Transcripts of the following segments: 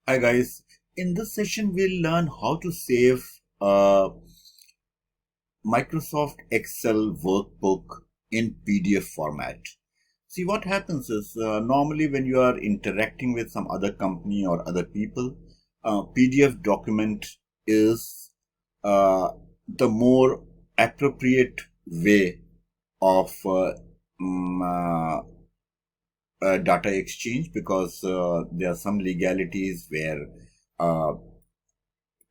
Hi guys, in this session we'll learn how to save a Microsoft Excel workbook in PDF format. See what happens is normally when you are interacting with some other company or other people, PDF document is the more appropriate way of data exchange because there are some legalities where uh,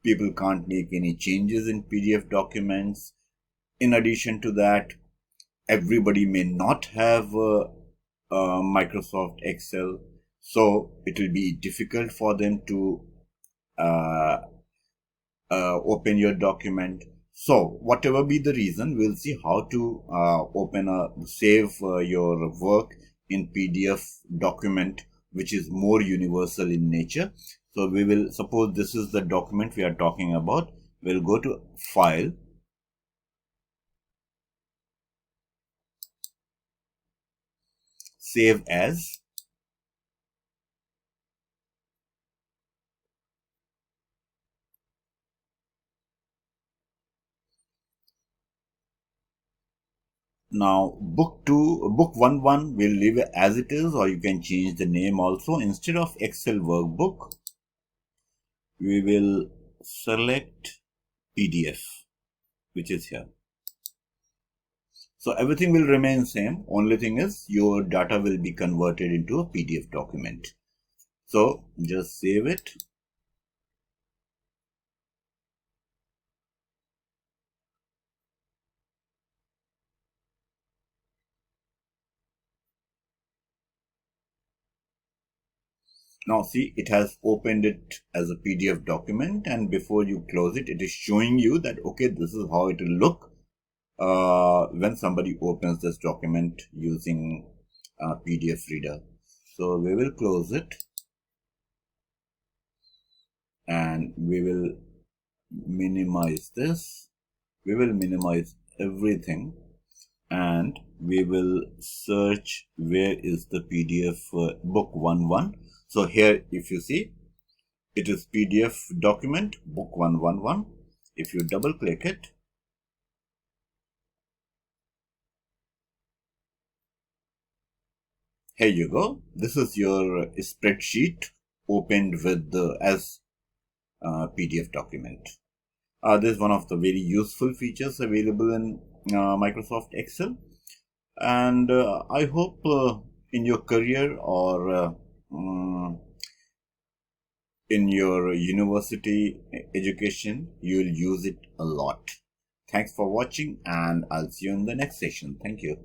people can't make any changes in PDF documents. In addition to that, everybody may not have Microsoft Excel, so it will be difficult for them to uh, open your document. So, whatever be the reason, we'll see how to save your work in PDF document, which is more universal in nature. So, we will suppose this is the document we are talking about. We'll go to File, Save As. Now, book 1 will leave it as it is, or you can change the name also. Instead of Excel workbook, we will select PDF, which is here. So everything will remain same. Only thing is your data will be converted into a PDF document. So just save it. Now see, it has opened it as a PDF document, and before you close it, it is showing you that, okay, this is how it will look when somebody opens this document using PDF reader. So we will close it and we will minimize this. We will minimize everything and we will search where is the PDF book 11. So here, if you see, it is PDF document book 111. If you double click it, here you go. This is your spreadsheet opened with the as PDF document. This is one of the very useful features available in Microsoft Excel, and I hope in your career or in your university education you'll use it a lot. Thanks for watching, and I'll see you in the next session. Thank you.